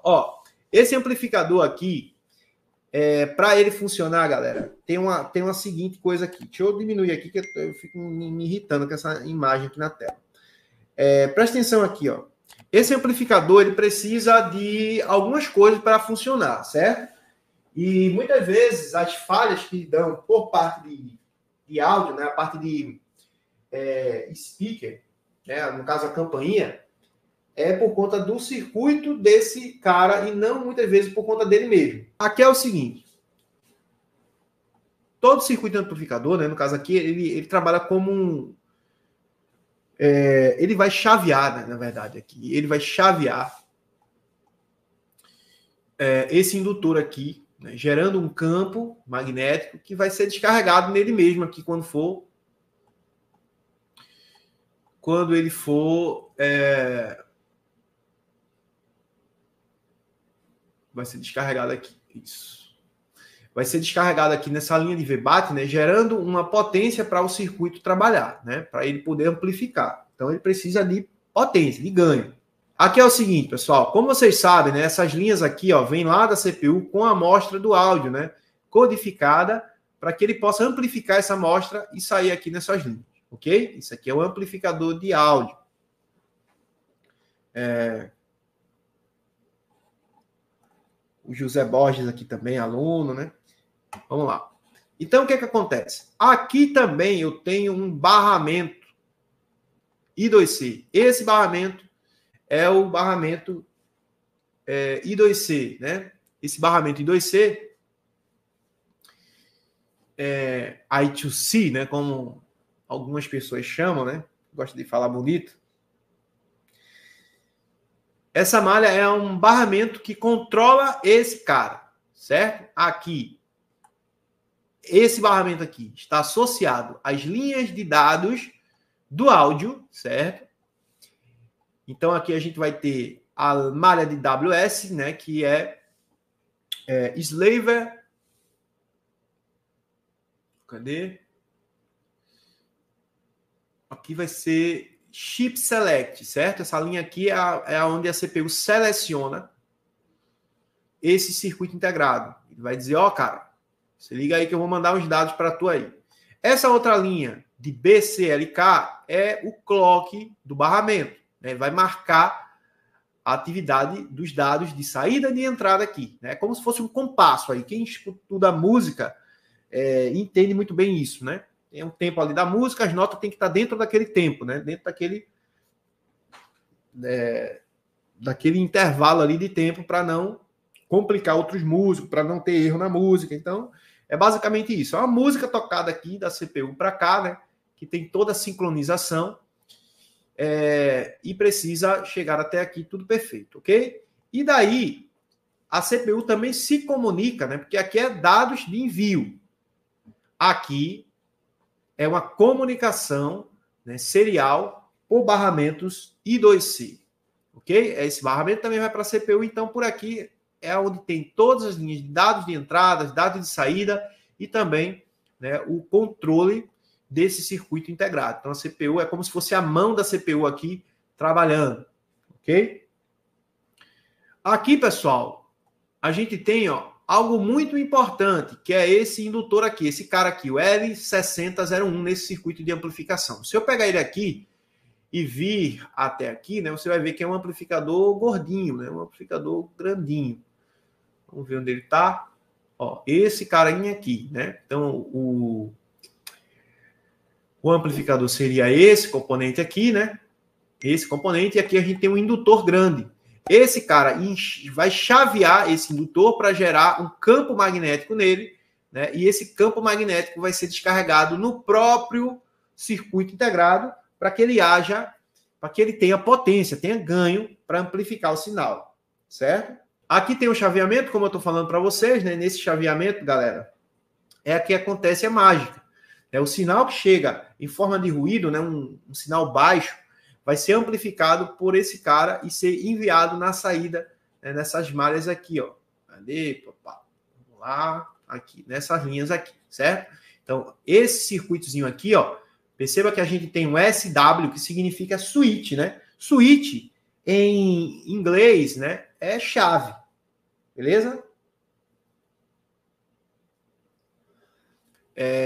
Ó, esse amplificador aqui, para ele funcionar, galera, tem uma seguinte coisa aqui. Deixa eu diminuir aqui, que eu fico me irritando com essa imagem aqui na tela. Presta atenção aqui, ó. Esse amplificador, ele precisa de algumas coisas para funcionar, certo? E muitas vezes as falhas que dão por parte de áudio, né, a parte de speaker, né, no caso a campainha, é por conta do circuito desse cara e não muitas vezes por conta dele mesmo. Aqui é o seguinte, todo circuito amplificador, né, no caso aqui, ele trabalha como ele vai chavear, né, na verdade, aqui. Ele vai chavear esse indutor aqui, né, gerando um campo magnético que vai ser descarregado nele mesmo aqui quando ele for vai ser descarregado aqui. Isso. Vai ser descarregado aqui nessa linha de VBAT, né, gerando uma potência para o circuito trabalhar, né, para ele poder amplificar. Então ele precisa de potência, de ganho. Aqui é o seguinte, pessoal, como vocês sabem, né, essas linhas aqui, ó, vêm lá da CPU com a amostra do áudio, né, codificada para que ele possa amplificar essa amostra e sair aqui nessas linhas, ok? Isso aqui é um amplificador de áudio. O José Borges aqui também, aluno, né? Vamos lá. Então, o que acontece? Aqui também eu tenho um barramento I2C. Esse barramento é o barramento I2C, né? Esse barramento I2C I2C, né? Como algumas pessoas chamam, né? Gosto de falar bonito. Essa malha é um barramento que controla esse cara, certo? Aqui, esse barramento aqui está associado às linhas de dados do áudio, certo? Então, aqui a gente vai ter a malha de WS, né? Que é Slaver. Cadê? Aqui vai ser Chip Select, certo? Essa linha aqui é onde a CPU seleciona esse circuito integrado. Ele vai dizer, ó, cara, se liga aí que eu vou mandar os dados para tu aí. Essa outra linha de BCLK é o clock do barramento, né? Ele vai marcar a atividade dos dados de saída e de entrada aqui, né? Como se fosse um compasso aí. Quem estuda música entende muito bem isso, né? Tem um tempo ali da música, as notas têm que estar dentro daquele tempo, né? Dentro daquele intervalo ali de tempo para não complicar outros músicos, para não ter erro na música. Então, é basicamente isso. É uma música tocada aqui da CPU para cá, né? Que tem toda a sincronização e precisa chegar até aqui tudo perfeito, ok? E daí, a CPU também se comunica, né? Porque aqui é dados de envio. Aqui é uma comunicação, né, serial por barramentos I2C, ok? Esse barramento também vai para a CPU, então por aqui é onde tem todas as linhas de dados de entrada, dados de saída e também, né, o controle desse circuito integrado. Então a CPU é como se fosse a mão da CPU aqui trabalhando, ok? Aqui, pessoal, a gente tem, ó, algo muito importante, que é esse indutor aqui, esse cara aqui, o L6001, nesse circuito de amplificação. Se eu pegar ele aqui e vir até aqui, né, você vai ver que é um amplificador gordinho, né, um amplificador grandinho. Vamos ver onde ele está. Ó, esse carinha aqui, né? Então, o amplificador seria esse componente aqui, né? Esse componente, e aqui a gente tem um indutor grande. Esse cara vai chavear esse indutor para gerar um campo magnético nele, né? E esse campo magnético vai ser descarregado no próprio circuito integrado para que ele tenha potência, tenha ganho para amplificar o sinal, certo? Aqui tem o chaveamento, como eu estou falando para vocês, né? Nesse chaveamento, galera, é aqui que acontece a mágica. É o sinal que chega em forma de ruído, né? Um sinal baixo, vai ser amplificado por esse cara e ser enviado na saída, né, nessas malhas aqui, ó. Cadê? Vamos lá, aqui, nessas linhas aqui, certo? Então, esse circuitozinho aqui, ó, perceba que a gente tem um SW, que significa switch, né? Switch em inglês, né, é chave, beleza?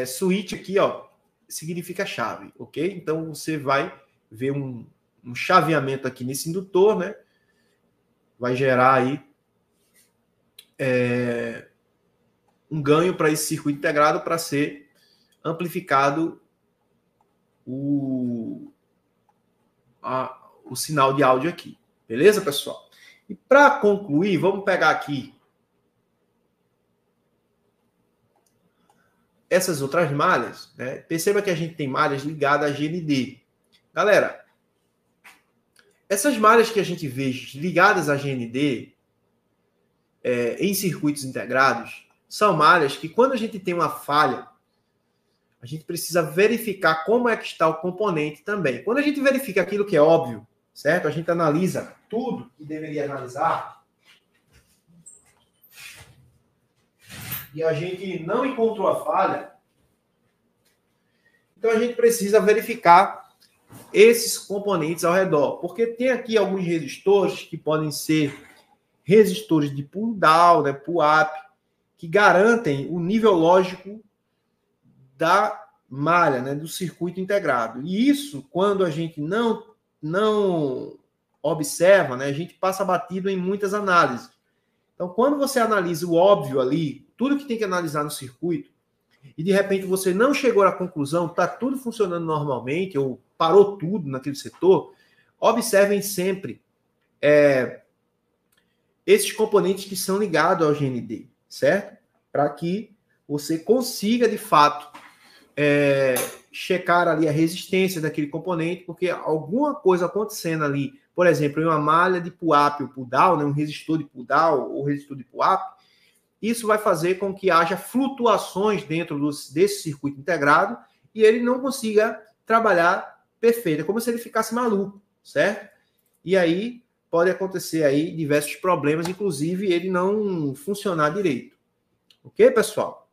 Switch aqui, ó, significa chave, ok? Então você vai ver um chaveamento aqui nesse indutor, né? Vai gerar aí um ganho para esse circuito integrado para ser amplificado o sinal de áudio aqui. Beleza, pessoal? E para concluir, vamos pegar aqui essas outras malhas, né? Perceba que a gente tem malhas ligadas a GND. Galera, essas malhas que a gente vê ligadas a GND em circuitos integrados são malhas que, quando a gente tem uma falha, a gente precisa verificar como é que está o componente também. Quando a gente verifica aquilo que é óbvio, certo? A gente analisa tudo que deveria analisar e a gente não encontrou a falha, então a gente precisa verificar esses componentes ao redor, porque tem aqui alguns resistores que podem ser resistores de pull-down, né, pull-up, que garantem o nível lógico da malha, né, do circuito integrado. E isso, quando a gente não observa, né, a gente passa batido em muitas análises. Então, quando você analisa o óbvio ali, tudo que tem que analisar no circuito, e de repente você não chegou à conclusão, está tudo funcionando normalmente, ou parou tudo naquele setor, observem sempre esses componentes que são ligados ao GND, certo? Para que você consiga, de fato, checar ali a resistência daquele componente, porque alguma coisa acontecendo ali, por exemplo, em uma malha de pull-up ou pull-down, né, um resistor de pull-down ou resistor de pull-up, isso vai fazer com que haja flutuações dentro desse circuito integrado e ele não consiga trabalhar perfeito. É como se ele ficasse maluco, certo? E aí pode acontecer aí diversos problemas, inclusive ele não funcionar direito. Ok, pessoal?